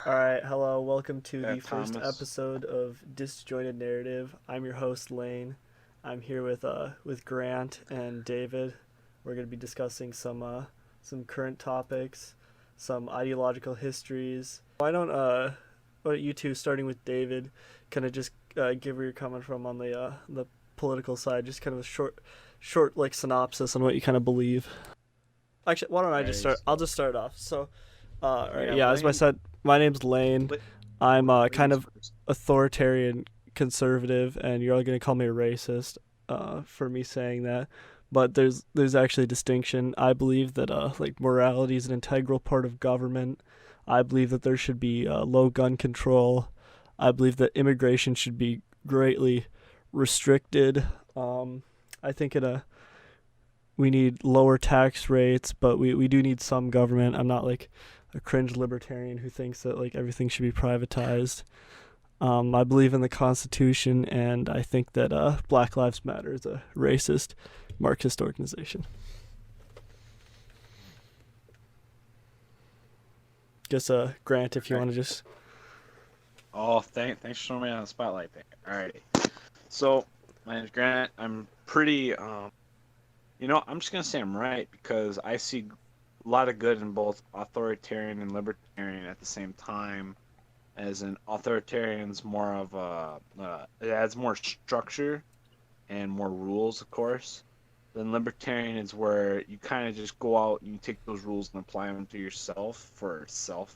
All right, hello. Welcome to Yeah, the first Thomas. episode of Disjointed Narrative. I'm your host Lane. I'm here with Grant and David. We're going to be discussing some current topics, some ideological histories. Why don't you two, starting with David, kind of just give where you're coming from on the political side, just kind of a short like synopsis on what you kind of believe. Actually, why don't I just Okay, start? I'll so just start off. All right, yeah, yeah, as I said, my name's Lane. Lane, I'm kind Lane's of first. authoritarian conservative, and you're all gonna call me a racist for me saying that. But there's actually a distinction. I believe that like morality is an integral part of government. I believe that there should be low gun control. I believe that immigration should be greatly restricted. I think we need lower tax rates, but we do need some government. I'm not like a cringe libertarian who thinks that like everything should be privatized. I believe in the Constitution, and I think that Black Lives Matter is a racist Marxist organization. Guess Grant, if you Okay. want to just Oh, thanks for throwing me on the spotlight there. Alrighty. So my name's Grant. I'm pretty I'm just gonna say I'm right because I see a lot of good in both authoritarian and libertarian at the same time. As an authoritarian's more of it adds more structure and more rules, of course. Then libertarian is where you kind of just go out and you take those rules and apply them to yourself for self,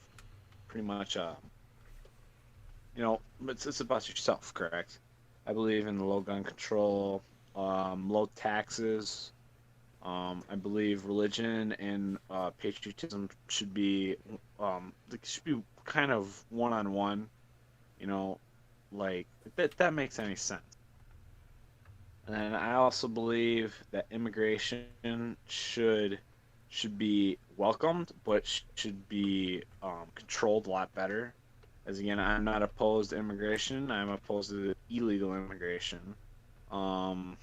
pretty much. It's about yourself, correct? I believe in low gun control, low taxes. I believe religion and patriotism should be kind of one on one. You know, like that makes any sense. And I also believe that immigration should be welcomed, but should be controlled a lot better. As again, I'm not opposed to immigration. I'm opposed to illegal immigration. Um,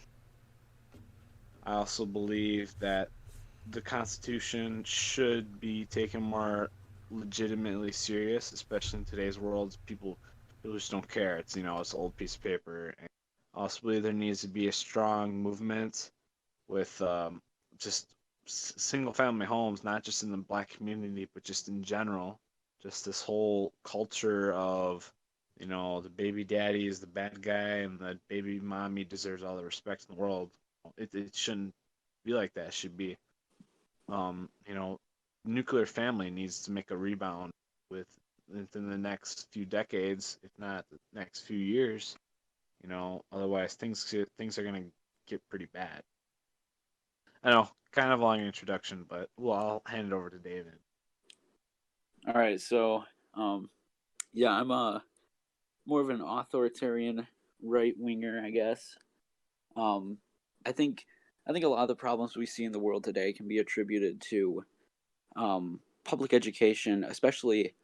I also believe that the Constitution should be taken more legitimately serious, especially in today's world. People just don't care. It's an old piece of paper. I also believe there needs to be a strong movement with just single family homes, not just in the black community, but just in general. Just this whole culture of, the baby daddy is the bad guy and the baby mommy deserves all the respect in the world. It shouldn't be like that. It should be, um, you know, nuclear family needs to make a rebound with within the next few decades, if not the next few years. Otherwise things are gonna get pretty bad. I know, kind of a long introduction, but I'll hand it over to David. All right, so um, yeah, I'm more of an authoritarian right winger, I guess. Um, I think I think a lot of the problems we see in the world today can be attributed to public education, especially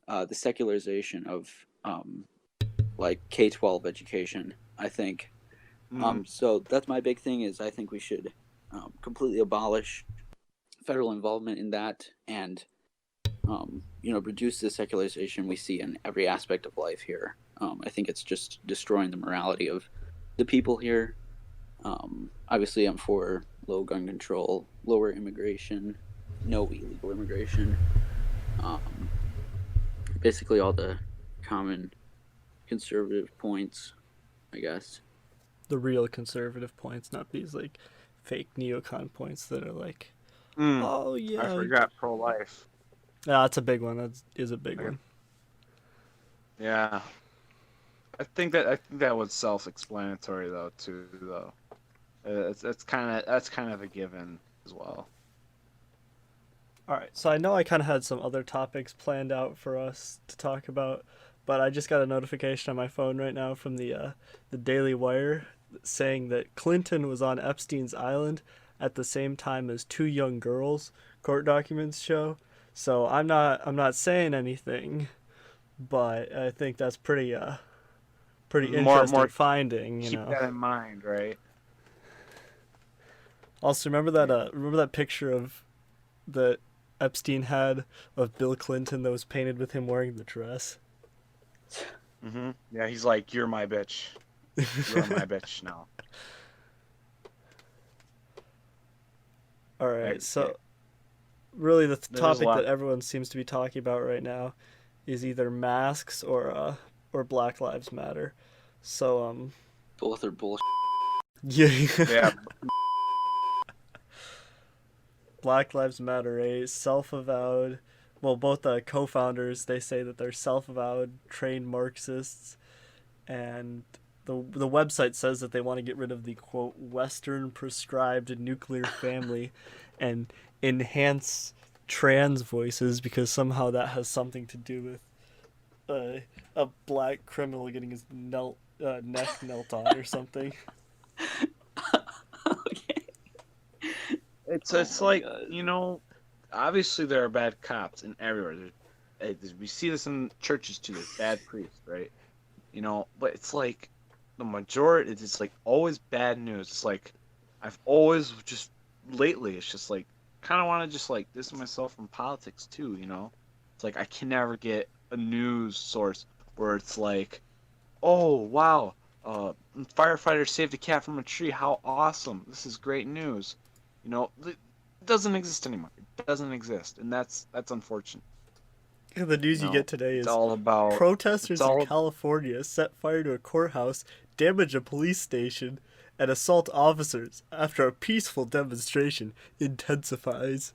the secularization of like K-12 education. I think Mm, so. That's my big thing. Is I think we should completely abolish federal involvement in that and reduce the secularization we see in every aspect of life here. I think it's just destroying the morality of the people here. Obviously, I'm for low gun control, lower immigration, no illegal immigration. Um, Basically, all the common conservative points, I guess. the real conservative points, not these like fake neocon points that are like, mm, oh I yeah, forgot pro life. yeah, that's a big one. That is a big Okay. one. Yeah, I think that was self-explanatory though too though. That's kind of a given as well. All right, so I know I kind of had some other topics planned out for us to talk about, but I just got a notification on my phone right now from the Daily Wire saying that Clinton was on Epstein's island at the same time as two young girls. Court documents show. So I'm not saying anything, but I think that's pretty interesting More finding. keep that in mind, right? Also, remember Yeah. that picture of the Epstein had of Bill Clinton that was painted with him wearing the dress. Yeah, he's like, you're my bitch. You're my bitch now. All right, Okay. so really the There's a topic that lot. everyone seems to be talking about right now is either masks or Black Lives Matter. So Both are bullshit. yeah, Yeah. Black Lives Matter, a self-avowed, well, both the co-founders, they say that they're self-avowed trained Marxists, and the website says that they want to get rid of the quote Western prescribed nuclear family, and enhance trans voices because somehow that has something to do with a black criminal getting his neck knelt on or something. Okay. It's Oh my like, god. obviously there are bad cops in everywhere. We see this in churches too. There's bad priests, right? But it's like the majority. It's like always bad news. It's like I've always just lately. It's just like kind of want to just like distance myself from politics too. It's like I can never get a news source where it's like, oh wow, firefighter saved a cat from a tree. How awesome! This is great news. It doesn't exist anymore. It doesn't exist, and that's unfortunate. The news you No, get today it's is all about. It's protesters in all. California set fire to a courthouse, damage a police station, and assault officers after a peaceful demonstration intensifies.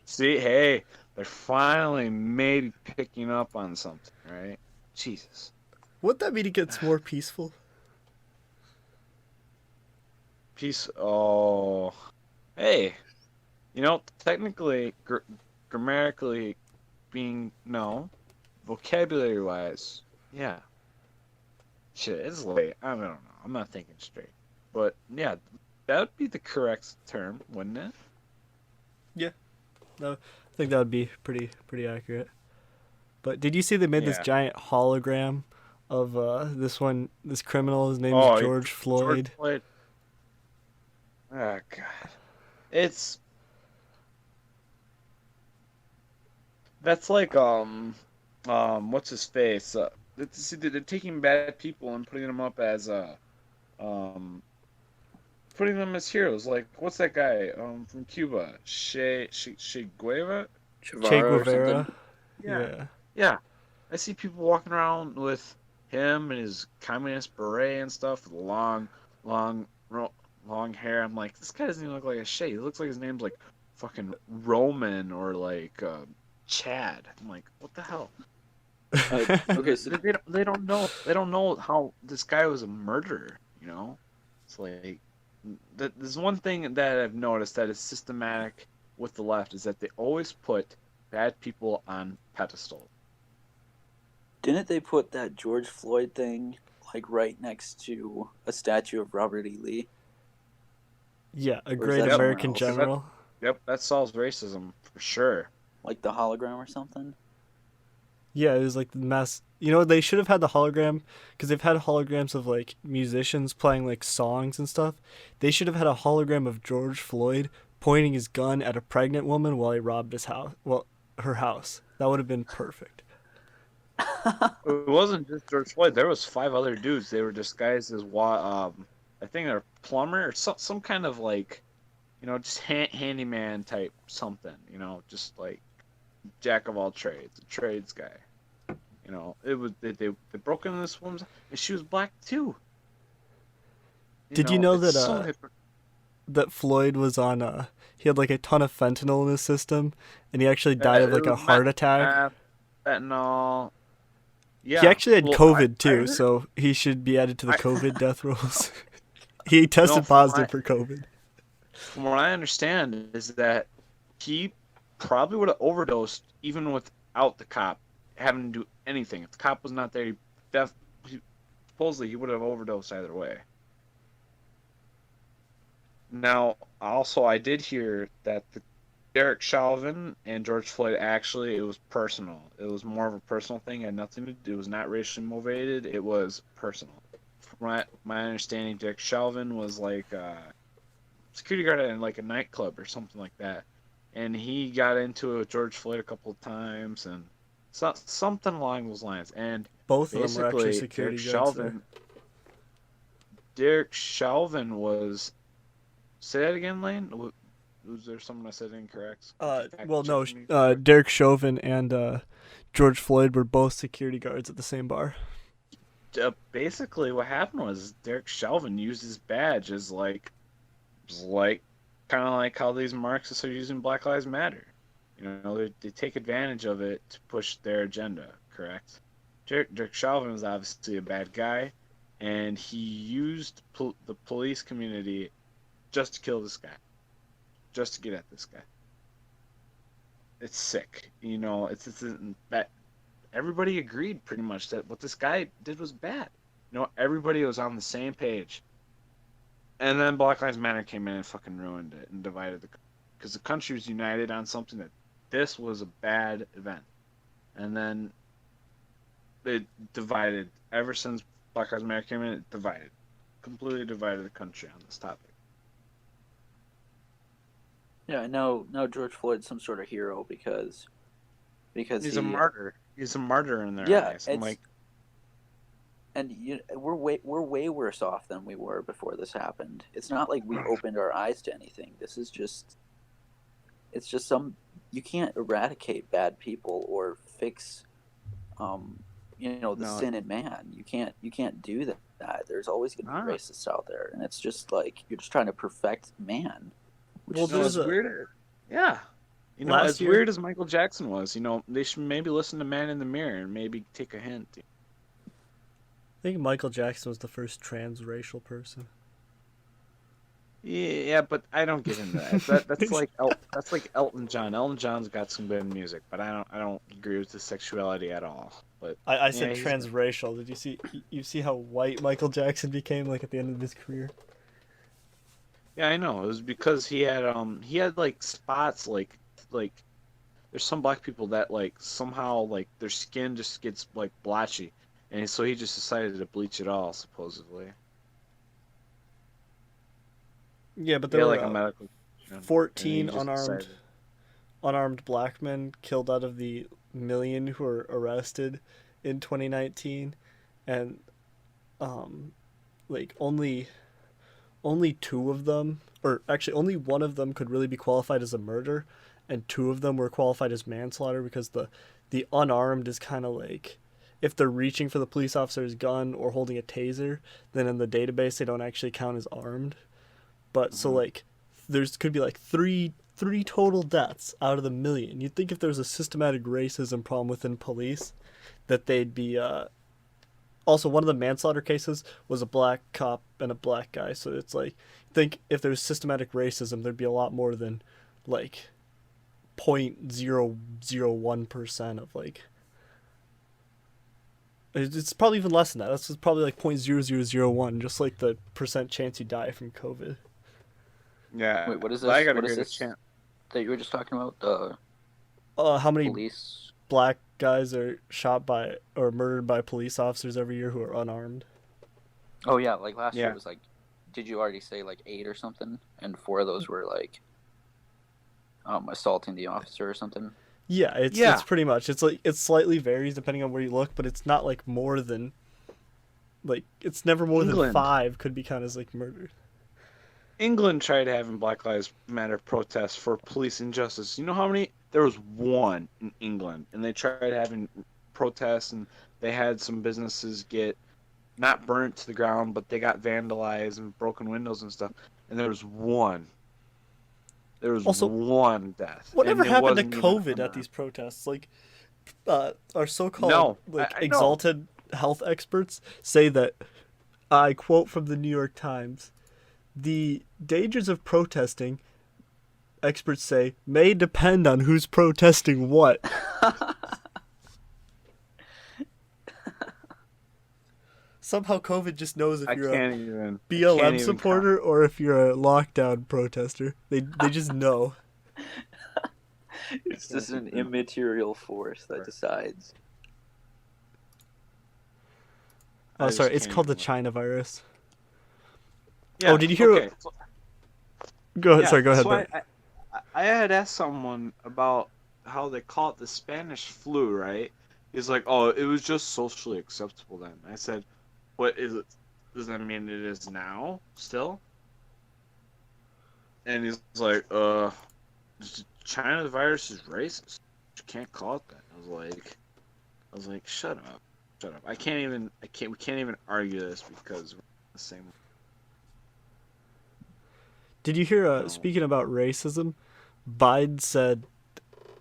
See, hey, they're finally maybe picking up on something, right? Jesus. Wouldn't that mean it gets more peaceful? Peace. Oh, hey, technically, grammatically being, no, vocabulary wise, yeah. Shit, it's late. I don't know. I'm not thinking straight. But yeah, that would be the correct term, wouldn't it? Yeah, no, I think that would be pretty accurate. But did you see they made this Yeah. giant hologram of this criminal? His name's Oh, George George Floyd. Floyd. Oh God. It's That's like what's his face? See, they're taking bad people and putting them up as um putting them as heroes. Like what's that guy from Cuba? Che Guevara? Che Chavaro or something. Guevara. Yeah, Yeah. yeah. I see people walking around with him and his communist beret and stuff, with long, long hair. I'm like, this guy doesn't even look like a Che. He looks like his name's like fucking Roman or like Chad. I'm like, what the hell? Okay, so They don't know how this guy was a murderer. It's like there's one thing that I've noticed that is systematic with the left is that they always put bad people on pedestal. didn't they put that George Floyd thing like right next to a statue of Robert E. Lee? Yeah, a Or is great that somewhere American else? general. Yep, that solves racism for sure. Like the hologram or something? Yeah, it was like the mass. They should have had the hologram because they've had holograms of like musicians playing like songs and stuff. They should have had a hologram of George Floyd pointing his gun at a pregnant woman while he robbed his house. Well, her house. That would have been perfect. It wasn't just George Floyd. There was 5 other dudes. They were disguised as I think they're plumber or some kind of like, just handyman type something. Just like jack of all trades, a trades guy. It was they broke into this woman's and she was black too. Did you know It's that so hypocritical. that Floyd was on he had like a ton of fentanyl in his system and he actually died of It like a was heart attack. fentanyl. He Yeah. actually had Well, COVID I too, heard. so he should be added to the I COVID death rolls. He no, tested positive for COVID. from what I understand is that he probably would have overdosed even without the cop having to do anything. If the cop was not there, supposedly he would have overdosed either way. Now, also, I did hear that Derek Chauvin and George Floyd actually it was personal. It was more of a personal thing. It had nothing to do. It was not racially motivated. It was personal. From my understanding, Derek Chauvin was like security guard in like a nightclub or something like that, and he got into it with George Floyd a couple of times and something along those lines. And Both of them were actually basically, security guards there. Derek Chauvin was. Say that again, Lane. Was there something I said incorrect? Well, no, Derek Chauvin and George Floyd were both security guards at the same bar. Basically, what happened was Derek Chauvin used his badge as like kind of like how these Marxists are using Black Lives Matter. You know, they take advantage of it to push their agenda. Correct. Derek Chauvin was obviously a bad guy, and he used the police community just to kill this guy, just to get at this guy. It's sick. You know, it's that everybody agreed pretty much that what this guy did was bad. You know, everybody was on the same page. And then Black Lives Matter came in and fucking ruined it and divided because the country was united on something that this was a bad event. And then it divided. Ever since Black Lives Matter came in, it divided. Completely divided the country on this topic. Yeah, no, George Floyd's some sort of hero because he's a martyr. He's a martyr in their eyes. And we're way worse off than we were before this happened. It's not like we opened our eyes to anything. It's just you can't eradicate bad people or fix sin in man. You can't do that. There's always going to be racists out there, and it's just like you're just trying to perfect man. Well, there's weird. Yeah. You know, as weird as Michael Jackson was, you know, they should maybe listen to Man in the Mirror and maybe take a hint. I think Michael Jackson was the first transracial person. Yeah, but I don't get into that. That's like Elton John. Elton John's got some good music, but I don't agree with the sexuality at all. But I said transracial. Did you see how white Michael Jackson became like at the end of his career? Yeah, I know. It was because he had like spots like there's some black people that like somehow like their skin just gets like blotchy, and so he just decided to bleach it all supposedly. Yeah, but there were like a medical 14 unarmed black men killed out of the million who were arrested in 2019, and like only two of them, or actually only one of them could really be qualified as a murder, and two of them were qualified as manslaughter because the unarmed is kind of like if they're reaching for the police officer's gun or holding a taser, then in the database they don't actually count as armed. But so like there's could be like three total deaths out of the million. You'd think if there was a systematic racism problem within police that they'd be also one of the manslaughter cases was a black cop and a black guy, so it's like think if there's systematic racism there'd be a lot more than like 0.001% of like it's probably even less than that. That's probably like 0.0001, just like the percent chance you die from COVID. Yeah. Wait, what is this? What is this that you were just talking about? How many police black guys are shot by or murdered by police officers every year who are unarmed? Oh yeah, like last year it was like, did you already say like 8 or something? And 4 of those were like assaulting the officer or something. Yeah, it's pretty much. It's like it slightly varies depending on where you look, but it's not like more than like it's never more than 5 could be counted as like murdered. England tried having Black Lives Matter protests for police injustice. You know how many? There was one in England, and they tried having protests, and they had some businesses get not burnt to the ground, but they got vandalized and broken windows and stuff. And there was one. There was also one death. Whatever happened to COVID at these protests? Like, our so-called exalted health experts say that, I quote from the New York Times, the dangers of protesting, experts say, may depend on who's protesting what. Somehow COVID just knows if you're a BLM supporter or if you're a lockdown protester. They just know. It's just an immaterial force that decides. Oh, sorry. It's called the China virus. Yeah, did you hear? Go ahead. Yeah, Sorry. Go ahead, so Brett. I had asked someone about how they call it the Spanish flu, right? He's like, oh, it was just socially acceptable then. I said, what is it? Does that mean it is now still? And he's like, China's virus is racist. You can't call it that. I was like, shut up, shut up. We can't even argue this because we're the same. Did you hear? No. Speaking about racism, Biden said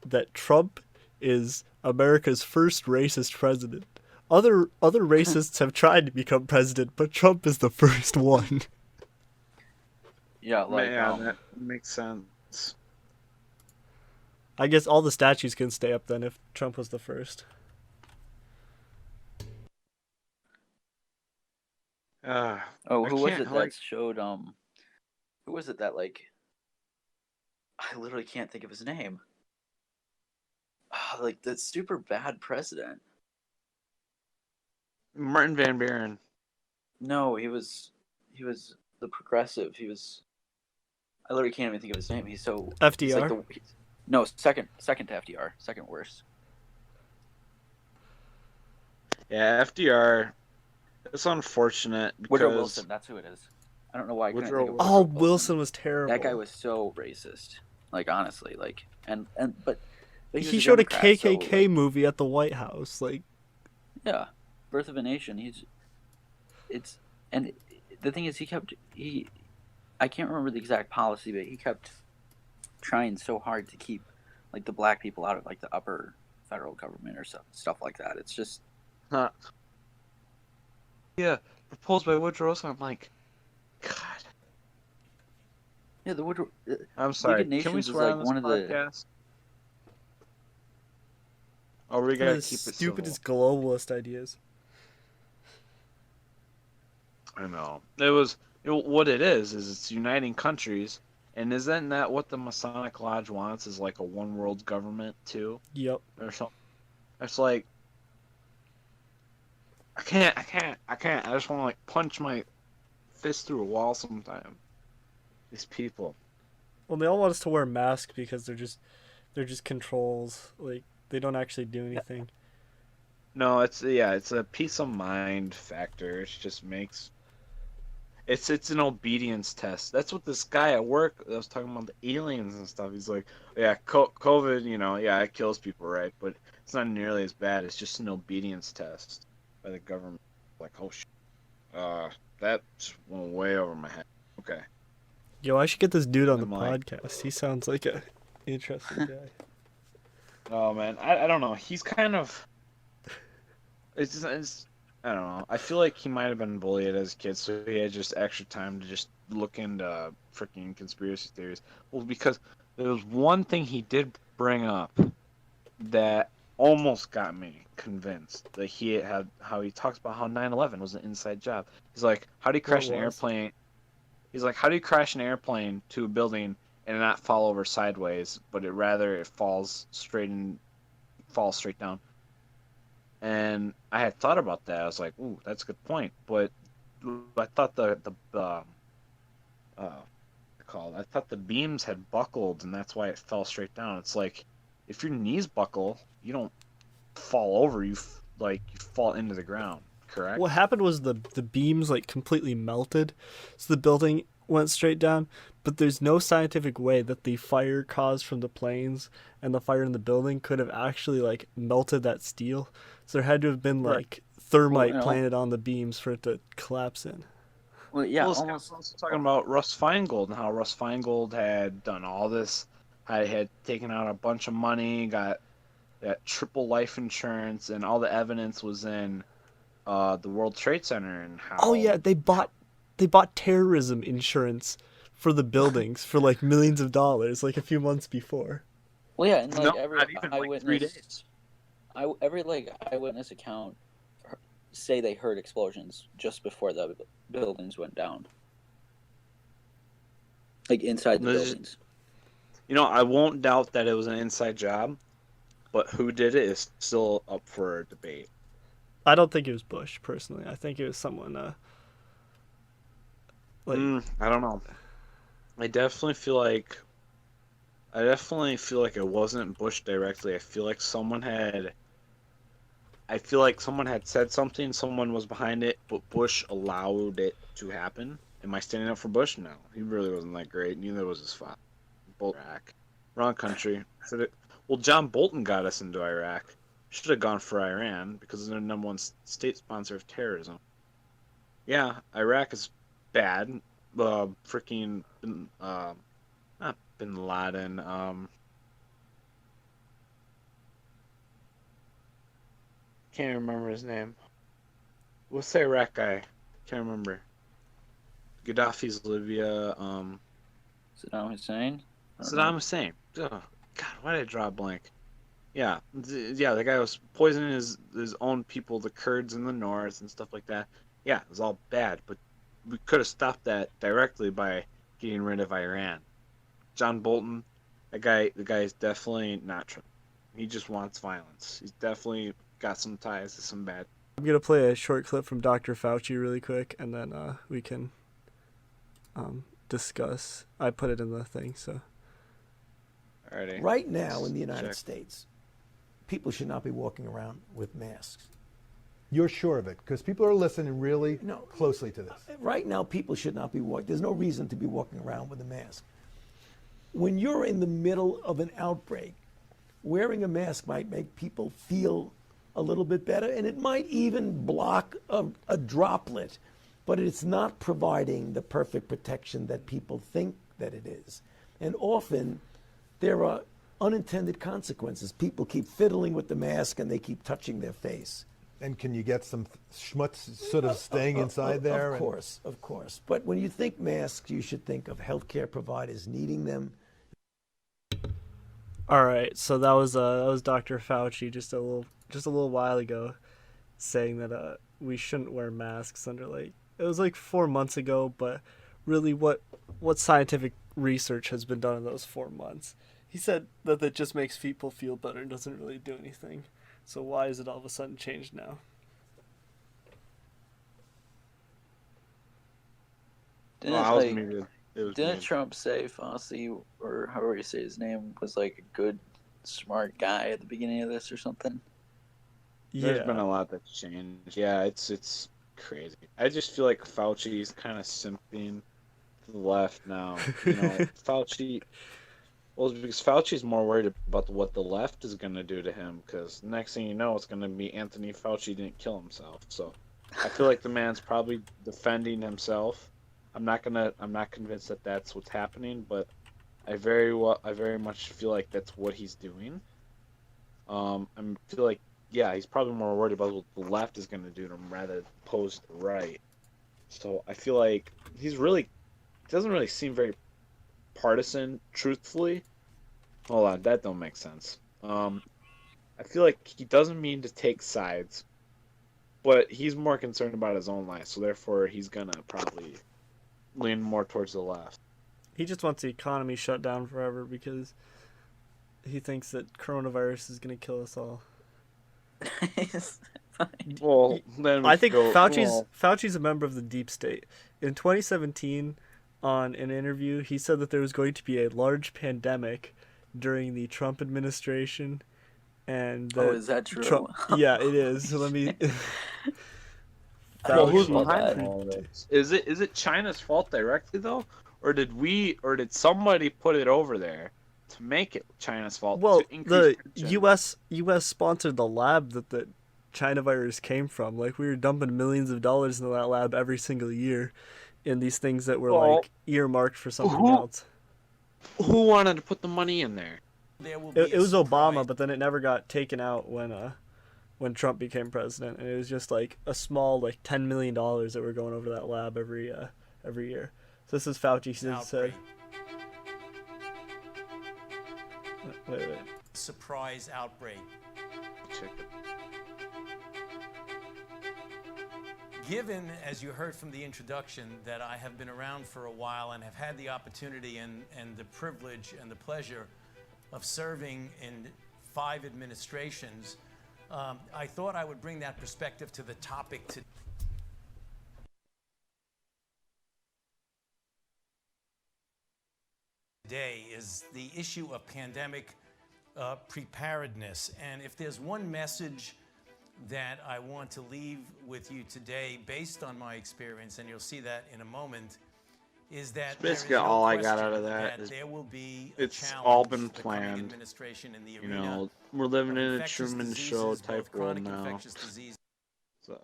that Trump is America's first racist president. Other racists have tried to become president, but Trump is the first one. Yeah, like Yeah, that makes sense. I guess all the statues can stay up then if Trump was the first. oh, I who was can't it like that showed who was it that like I literally can't think of his name. Like the super bad president. Martin Van Buren. No, he was the progressive. I literally can't even think of his name. He's like FDR. no, second to FDR, second worst. Yeah, FDR. It's unfortunate because Woodrow Wilson, that's who it is. I don't know why I couldn't think of Oh, Woodrow Wilson was terrible. That guy was so racist. Like honestly, like but He was showed a Democrat, so, KKK like, movie at the White House. Like, yeah, Birth of a Nation. And the thing is, I can't remember the exact policy, but he kept trying so hard to keep like the black people out of like the upper federal government or stuff like that. It's just huh. Yeah, proposed by Woodrow Wilson. I'm like, God. yeah, the Woodrow. I'm sorry. League of Can we Nations is swear like on this one of the. podcast? Oh, we one gotta of the keep it stupidest civil. globalist ideas. I know. What it is it's uniting countries, and isn't that what the Masonic Lodge wants? Is like a one world government too, Yep. or something? It's like I can't. I just want to like punch my fist through a wall sometime. These people. Well, they all want us to wear masks because they're just controls. Like they don't actually do anything. No, it's a peace of mind factor. It just makes it's an obedience test. That's what this guy at work that was talking about the aliens and stuff. He's like, yeah, COVID, yeah, it kills people, right? But it's not nearly as bad. It's just an obedience test by the government. Like, oh shit, that just went way over my head. Okay. Yo, I should get this dude on the I'm like, podcast. He sounds like a interesting guy. oh man, I don't know. He's kind of it's I don't know. I feel like he might have been bullied as a kid, so he had just extra time to just look into freaking conspiracy theories. Well, because there was one thing he did bring up that almost got me convinced that he had how he talks about how 9/11 was an inside job. He's like, how do you crash an airplane? He's like, how do you crash an airplane to a building and not fall over sideways, but it falls straight down? And I had thought about that. I was like, "Ooh, that's a good point." But I thought I thought the beams had buckled, and that's why it fell straight down. It's like if your knees buckle, you don't fall over. You fall into the ground. Correct? What happened was the beams like completely melted, so the building went straight down. But there's no scientific way that the fire caused from the planes and the fire in the building could have actually like melted that steel. So there had to have been like thermite planted on the beams for it to collapse in. Well, yeah, Well, almost also talking about Russ Feingold and how Russ Feingold had done all this, had taken out a bunch of money, got that triple life insurance, and all the evidence was in the World Trade Center and how. Oh yeah, they bought terrorism insurance for the buildings for like millions of dollars like a few months before. Well, yeah, and like No, every not even, like, 3 days. every like eyewitness account say they heard explosions just before the buildings went down, like inside the buildings. I won't doubt that it was an inside job, but who did it is still up for debate. I don't think it was Bush personally. I think it was someone I don't know. I definitely feel like it wasn't Bush directly. I feel like someone had said something, someone was behind it, but Bush allowed it to happen. Am I standing up for Bush? No, he really wasn't that great. Neither was his father. Iraq, wrong country. Well, John Bolton got us into Iraq. Should have gone for Iran because they're the number one state sponsor of terrorism. Yeah, Iraq is bad. Freaking, not Bin Laden. Can't remember his name. What's the Iraq guy? Can't remember. Gaddafi's Libya. Saddam Hussein. Saddam Hussein. Oh, God, why did I draw a blank? Yeah, yeah, the guy was poisoning his own people, the Kurds in the north and stuff like that. Yeah, it was all bad, but we could have stopped that directly by getting rid of Iran. John Bolton, the guy is definitely not true. He just wants violence. He's definitely got some ties to some bad. I'm gonna play a short clip from Dr. Fauci really quick, and then we can discuss. I put it in the thing, so. Alrighty. Right now in the United States, people should not be walking around with masks. You're sure of it? Because people are listening really closely to this. Right now, people should not be walking. There's no reason to be walking around with a mask. When you're in the middle of an outbreak, wearing a mask might make people feel a little bit better, and it might even block a droplet, but it's not providing the perfect protection that people think that it is. And often, there are unintended consequences. People keep fiddling with the mask and they keep touching their face. And can you get some schmutz sort of staying inside there? Of course. But when you think masks, you should think of healthcare providers needing them. All right, so that was Dr. Fauci just a little while ago, saying that we shouldn't wear masks under it was like 4 months ago, but really what scientific research has been done in those 4 months? He said that it just makes people feel better and doesn't really do anything. So why is it all of a sudden changed now? Didn't Trump say Fossey, or however you say his name, was like a good, smart guy at the beginning of this or something? There's been a lot that's changed. Yeah, it's crazy. I just feel like Fauci's kind of simping to the left now. Fauci. Well, because Fauci's more worried about what the left is going to do to him, because next thing you know, it's going to be Anthony Fauci didn't kill himself. So I feel like the man's probably defending himself. I'm not convinced that that's what's happening, but I very much feel like that's what he's doing. I feel like, yeah, he's probably more worried about what the left is going to do to him rather than opposed to the right. So I feel like he doesn't really seem very partisan, truthfully. Hold on, that don't make sense. I feel like he doesn't mean to take sides, but he's more concerned about his own life, so therefore he's gonna probably lean more towards the left. He just wants the economy shut down forever because he thinks that coronavirus is gonna kill us all. Well, then I think Fauci's a member of the deep state. In 2017, on an interview, he said that there was going to be a large pandemic during the Trump administration, and is that true? Yeah, it is. So let me. Well, who's behind all this? Is it China's fault directly though, or did somebody put it over there to make it China's fault? Well, to increase the U.S. sponsored the lab that the China virus came from. Like, we were dumping millions of dollars into that lab every single year in these things that were like earmarked for something else. Who wanted to put the money in there? It was Obama, but then it never got taken out when Trump became president, and it was just like a small like $10 million that were going over that lab every year. So this is Fauci said. Wait. Surprise outbreak. Given, as you heard from the introduction, that I have been around for a while and have had the opportunity and the privilege and the pleasure of serving in 5 administrations, I thought I would bring that perspective to the topic today. today is the issue of pandemic preparedness. And if there's one message that I want to leave with you today, based on my experience, and you'll see that in a moment, is that there is Basically, no all I got out question of that is there will be a it's challenge all been to the coming planned. administration in the You arena know, we're living of in a infectious Truman diseases, Show type both world chronic now. infectious disease. So,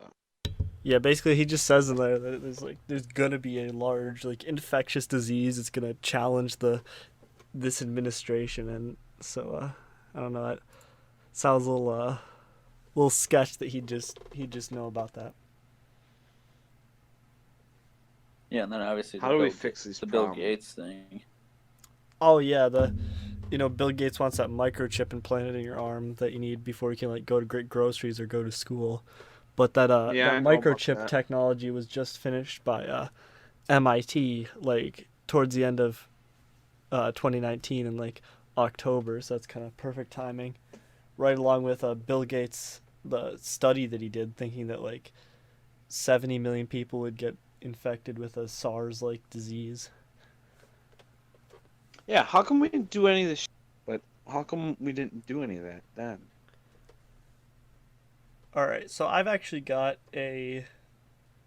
Yeah, basically he just says in there that there's gonna be a large like infectious disease. It's gonna challenge this administration, and so I don't know. That sounds a little sketch that he just know about that. Yeah, and then obviously how do we fix these the Bill problems? Gates thing. Oh yeah, Bill Gates wants that microchip implanted in your arm that you need before you can like go to get groceries or go to school. But Yeah, that I know about microchip that. technology was just finished by MIT like towards the end of 2019 in like October, so that's kind of perfect timing. Right along with Bill Gates, the study that he did, thinking that like 70 million people would get infected with a SARS-like disease. Yeah, how come we didn't do any of this shit? But how come we didn't do any of that then? All right, so I've actually got a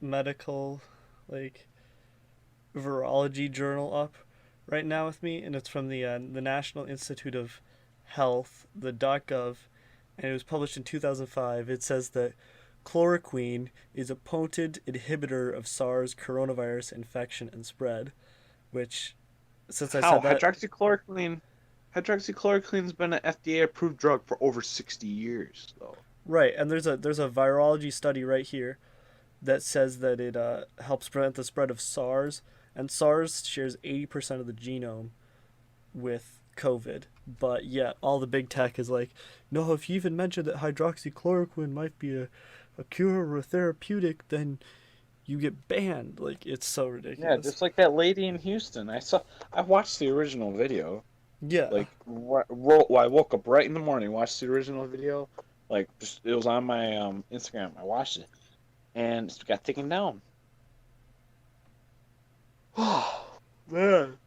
medical like virology journal up right now with me, and it's from the National Institute of Health, the .gov, and it was published in 2005. It says that chloroquine is a potent inhibitor of SARS coronavirus infection and spread, which, since I How? said that, Hydroxychloroquine's been an FDA-approved drug for over 60 years, though. right, and there's a virology study right here that says that it helps prevent the spread of SARS, and SARS shares 80% of the genome with COVID. But yet, all the big tech is like, no, if you even mention that hydroxychloroquine might be a cure or a therapeutic, then you get banned. Like, it's so Yeah, ridiculous. just like that lady in Houston. I watched the original video. Yeah. Like, I woke up right in the morning, watched the original video. Like, just, it was on my Instagram. I watched it, and it got taken down. Oh, man.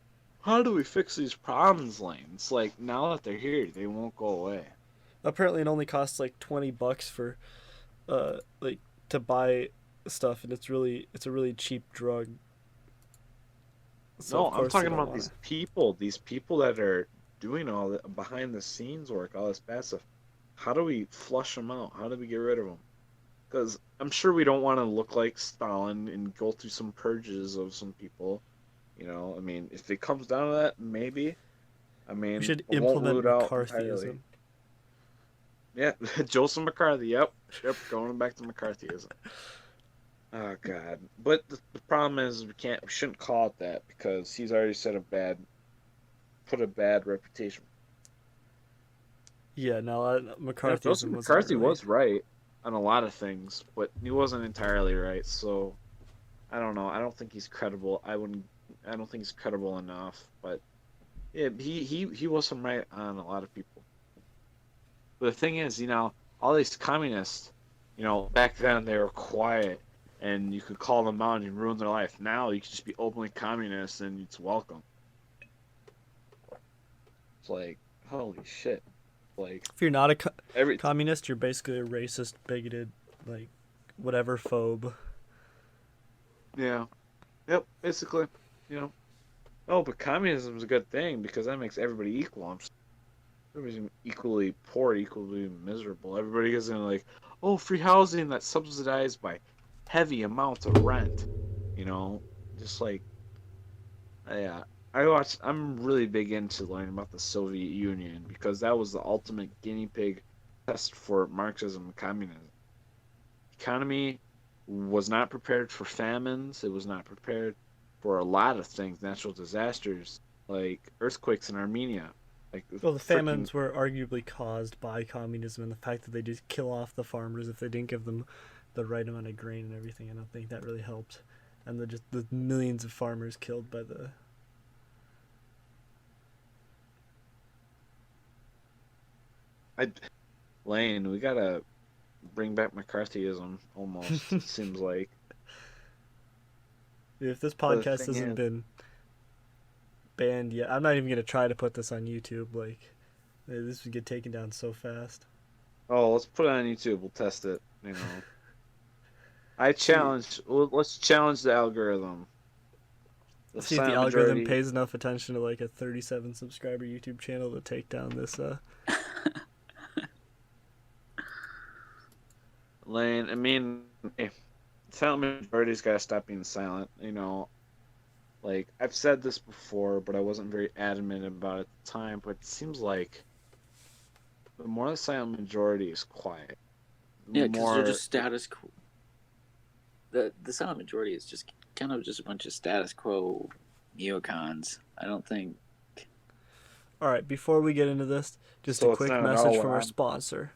How do we fix these problems, Lane? It's like, now that they're here, they won't go away. Apparently, it only costs like $20 for, like, to buy stuff, and it's a really cheap drug. So No, of I'm course they talking don't about want to. these people that are doing all the behind the scenes work, all this bad stuff. How do we flush them out? How do we get rid of them? Because I'm sure we don't want to look like Stalin and go through some purges of some people. You know, I mean, if it comes down to that, maybe. I We mean, should I won't rule implement it out entirely. McCarthyism. Yeah, Joseph McCarthy. Yep, going back to McCarthyism. Oh God! But the problem is we shouldn't call it that because he's already put a bad reputation. Yeah, no, Yeah, Joseph McCarthyism wasn't McCarthy really. was right on a lot of things, but he wasn't entirely right. So I don't know. I don't think he's credible. I wouldn't. I don't think he's credible enough. But yeah, he wasn't right on a lot of people. But the thing is, all these communists, back then they were quiet, and you could call them out and ruin their life. Now you can just be openly communist, and it's welcome. It's like, holy shit! Like If you're not a every communist, you're basically a racist, bigoted, like, whatever phobe. yeah, yep, basically, you know. Oh, but communism is a good thing because that makes everybody equal. Everybody's equally poor, equally miserable. Everybody isn't like, oh, free housing that's subsidized by heavy amounts of rent. You know, just like, yeah. I'm really big into learning about the Soviet Union because that was the ultimate guinea pig test for Marxism and communism. Economy was not prepared for famines. It was not prepared for a lot of things, natural disasters like earthquakes in Armenia. Like Well, the freaking famines were arguably caused by communism and the fact that they just kill off the farmers if they didn't give them the right amount of grain and everything. I don't think that really helped. And the millions of farmers killed by the. Lane, we gotta bring back McCarthyism almost. It seems like. If this But the podcast thing hasn't is, been banned yet. I'm not even gonna try to put this on YouTube. Like, this would get taken down so fast. Oh, let's put it on YouTube. We'll test it. You know, I challenge. Let's challenge the algorithm. The See if the silent algorithm majority. pays enough attention to like a 37 subscriber YouTube channel to take down this. Lane, I mean, silent majority's got to stop being silent. You know, like I've said this before, but I wasn't very adamant about it at the time. But it seems like the more the silent majority is quiet, the Yeah, because more they're just status quo. The silent majority is just kind of just a bunch of status quo neocons. I don't think. All right, before we get into this, just So a it's quick not at message all from what our I'm- sponsor.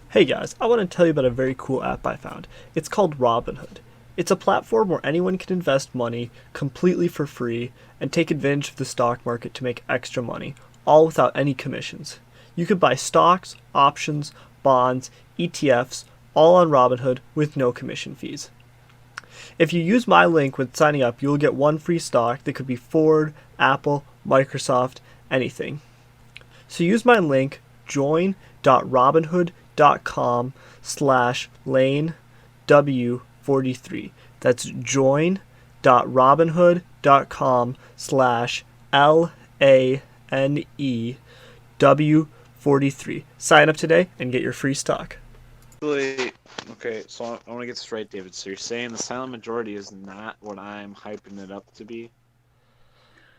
Hey guys, I want to tell you about a very cool app I found. It's called Robinhood. It's a platform where anyone can invest money completely for free and take advantage of the stock market to make extra money, all without any commissions. You could buy stocks, options, bonds, ETFs, all on Robinhood with no commission fees. If you use my link when signing up, you'll get one free stock that could be Ford, Apple, Microsoft, anything. So use my link, join.robinhood.com/lanew43. That's join.robinhood.com/LANEW43. Sign up today and get your free stock. Okay, so I want to get this right, David. So you're saying the silent majority is not what I'm hyping it up to be?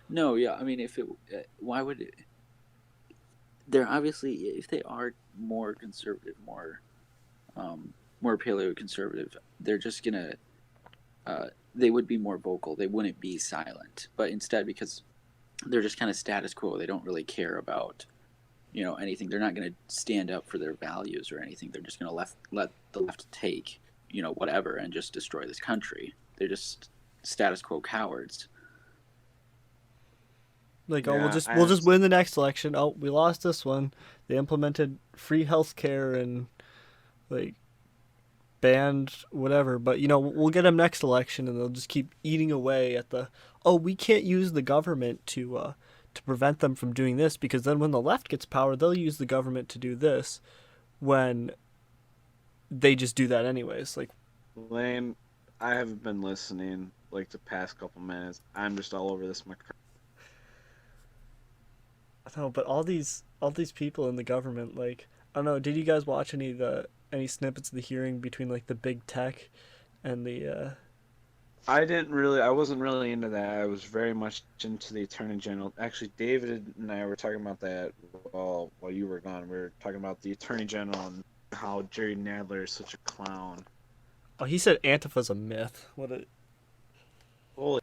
No, yeah, I mean, if it, why would it? They're obviously, if they are more conservative, more paleo conservative, they're just gonna, they would be more vocal. They wouldn't be silent, but instead, because they're just kind of status quo, they don't really care about, anything. They're not gonna stand up for their values or anything. They're just gonna let the left take, whatever, and just destroy this country. They're just status quo cowards. Like, Yeah, we'll just win the next election. Oh, we lost this one. They implemented free health care and like banned whatever, but we'll get them next election, and they'll just keep eating away at the. Oh, we can't use the government to prevent them from doing this, because then when the left gets power, they'll use the government to do this, when they just do that anyways. Like, Lane, I haven't been listening like the past couple minutes. I'm just all over this. no, but all these people in the government, like, I don't know. Did you guys watch any snippets of the hearing between like the big tech and the? I wasn't really into that. I was very much into the Attorney General. Actually, David and I were talking about that while you were gone. We were talking about the Attorney General and how Jerry Nadler is such a clown. Oh, he said Antifa's a myth. What a. Holy.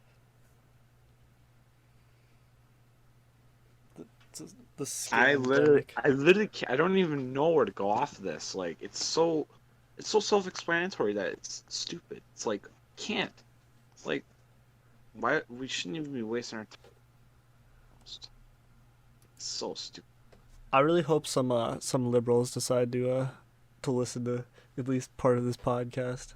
The I scandemic. literally, I don't even know where to go off of this. Like, it's so self-explanatory that it's stupid. It's like, can't. Like, why we shouldn't even be wasting our time. It's so stupid. I really hope some liberals decide to listen to at least part of this podcast.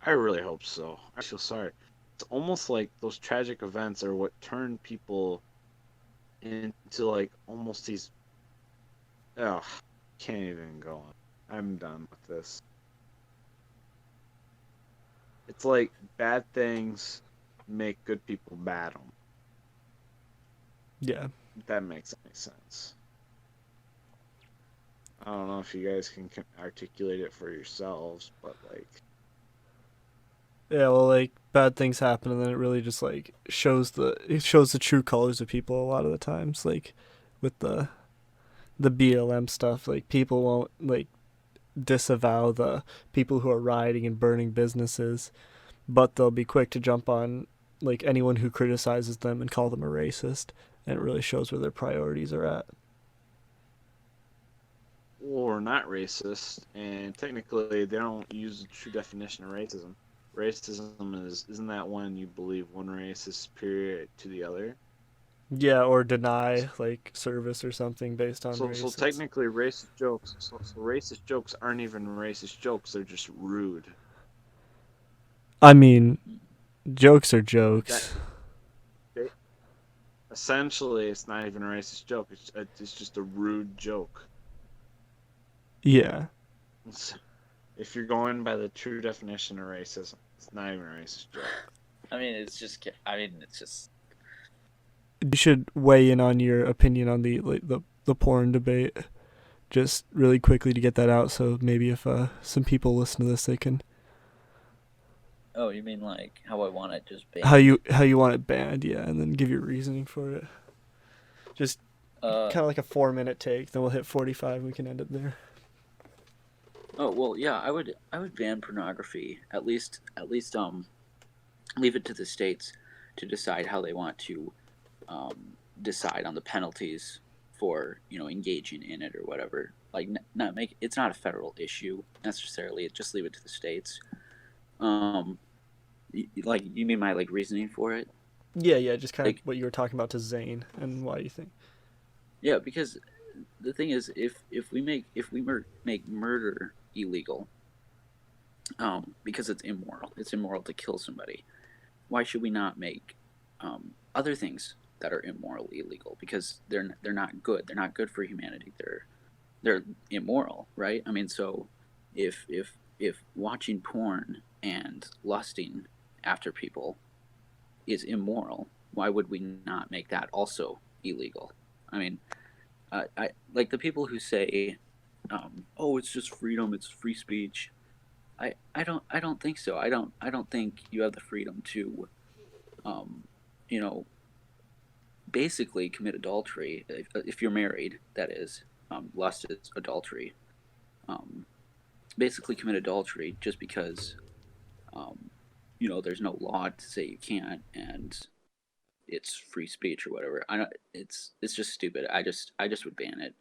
I really hope so. I feel sorry. It's almost like those tragic events are what turn people into like almost these. Oh, can't even go on. I'm done with this. It's like bad things make good people bad. Yeah. If that makes any sense. I don't know if you guys can articulate it for yourselves, but like. Yeah, well, like, bad things happen, and then it really just like shows the true colors of people a lot of the times. Like, with the BLM stuff, like, people won't like disavow the people who are rioting and burning businesses, but they'll be quick to jump on like anyone who criticizes them and call them a racist, and it really shows where their priorities are at. Or not racist, and technically they don't use the true definition of racism. Racism isn't that when you believe one race is superior to the other? Yeah, or deny like service or something based on race. So technically, racist jokes. So racist jokes aren't even racist jokes; they're just rude. I mean, jokes are jokes. essentially, it's not even a racist joke. It's just a rude joke. Yeah. If you're going by the true definition of racism, it's not even a racist joke. I mean, it's just. You should weigh in on your opinion on the porn debate, just really quickly to get that out. So maybe if some people listen to this, they can. Oh, you mean like how I want it just banned? How you want it banned, yeah, and then give your reasoning for it. Just kind of like a 4-minute take. Then we'll hit 45. And we can end it there. Oh well, yeah, I would ban pornography. At least leave it to the states to decide how they want to decide on the penalties for engaging in it or whatever. Like not make it's not a federal issue necessarily. Just leave it to the states. Like you mean my reasoning for it? Yeah, just kind of what you were talking about to Zane and why you think. Yeah, because the thing is, if we make murder illegal, because it's immoral to kill somebody. Why should we not make other things that are immoral illegal? Because they're not good. They're not good for humanity. They're immoral, right? I mean, so if watching porn and lusting after people is immoral, why would we not make that also illegal? I mean, I like the people who say, "Oh, it's just freedom. It's free speech." I don't think so. I don't think you have the freedom to, basically commit adultery if you're married. That is, lust is adultery. Basically commit adultery just because, there's no law to say you can't, and it's free speech or whatever. It's just stupid. I just would ban it.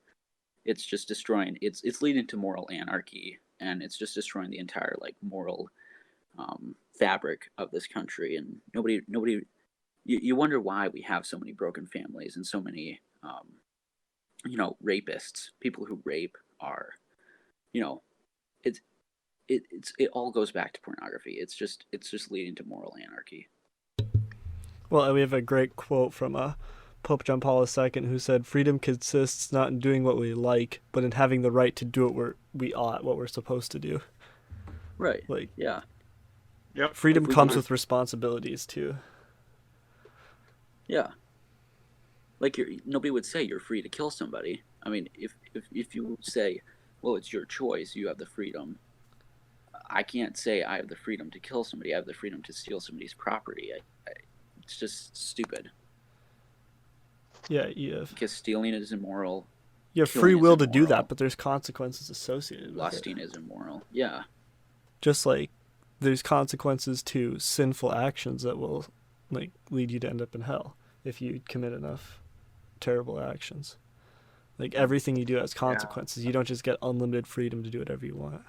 It's just destroying. It's leading to moral anarchy, and it's just destroying the entire moral fabric of this country. And nobody. You wonder why we have so many broken families and so many, rapists. People who rape are, it all goes back to pornography. It's just leading to moral anarchy. Well, we have a great quote from Pope John Paul II, who said, "Freedom consists not in doing what we like, but in having the right to do what what we're supposed to do." Right. Yeah. Yep. Freedom comes with responsibilities too. Yeah. Nobody would say you're free to kill somebody. I mean, if you say, well, it's your choice, you have the freedom. I can't say I have the freedom to kill somebody. I have the freedom to steal somebody's property. It's just stupid. Yeah, because stealing is immoral. You have free will to do that, but there's consequences associated with it. Lusting is immoral. Yeah. Just like there's consequences to sinful actions that will lead you to end up in hell if you commit enough terrible actions. Everything you do has consequences. Yeah. You don't just get unlimited freedom to do whatever you want.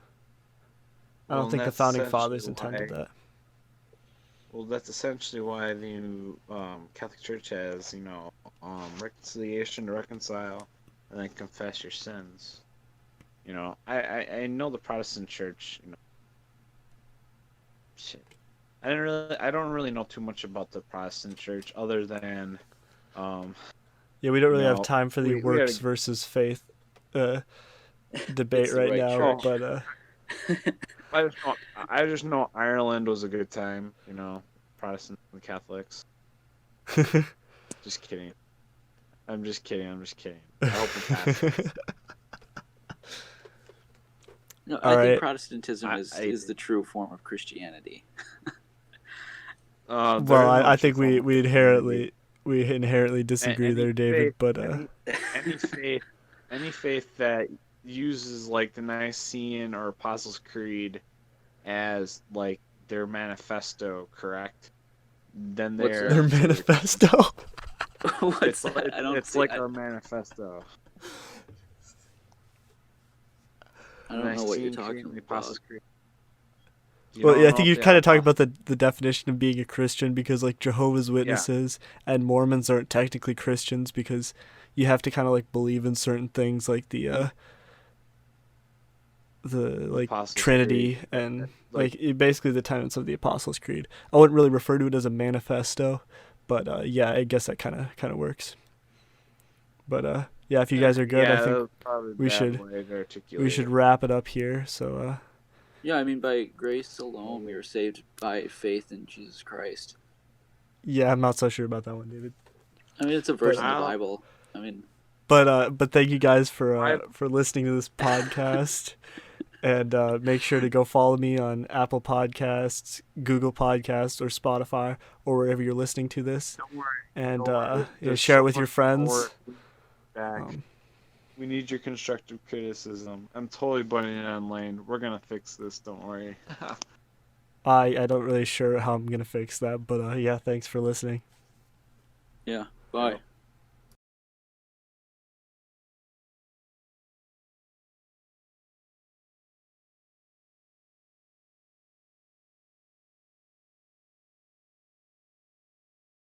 I don't think the founding fathers intended that. Well, that's essentially why the Catholic Church has, reconciliation to reconcile, and then confess your sins. I know the Protestant Church. Shit. I don't really know too much about the Protestant Church other than. Yeah, we don't really have time for the works versus faith debate right now, but. I just know Ireland was a good time, Protestants and Catholics. Just kidding. I'm just kidding. I hope it passes. No, I think Protestantism is the true form of Christianity. Well, I think we inherently disagree there, David. But any faith that uses the Nicene or Apostles' Creed as their manifesto, correct? Then their manifesto. What's that? It's our manifesto. I don't know what you're talking about. Apostles' Creed. Well, yeah, I think you're kind of talking about the definition of being a Christian, because Jehovah's Witnesses and Mormons aren't technically Christians because you have to kind of believe in certain things like the Trinity Creed. And basically the tenets of the Apostles' Creed. I wouldn't really refer to it as a manifesto, But yeah, I guess that kind of works. But yeah, if you guys are good, yeah, I that think was probably a we bad should way to articulate we should it. wrap it up here. So Yeah, I mean, by grace alone, we are saved by faith in Jesus Christ. yeah, I'm not so sure about that one, David. I mean, it's a verse But in the I'll- Bible. I mean, But thank you guys I- for listening to this podcast. And make sure to go follow me on Apple Podcasts, Google Podcasts, or Spotify, or wherever you're listening to this. Don't worry. And Don't worry. you know, There's share so it with your much friends. more back. Um, We need your constructive criticism. I'm totally putting it on Lane. We're gonna fix this. Don't worry. I don't really sure how I'm gonna fix that, but yeah, thanks for listening. yeah. Bye. Yep.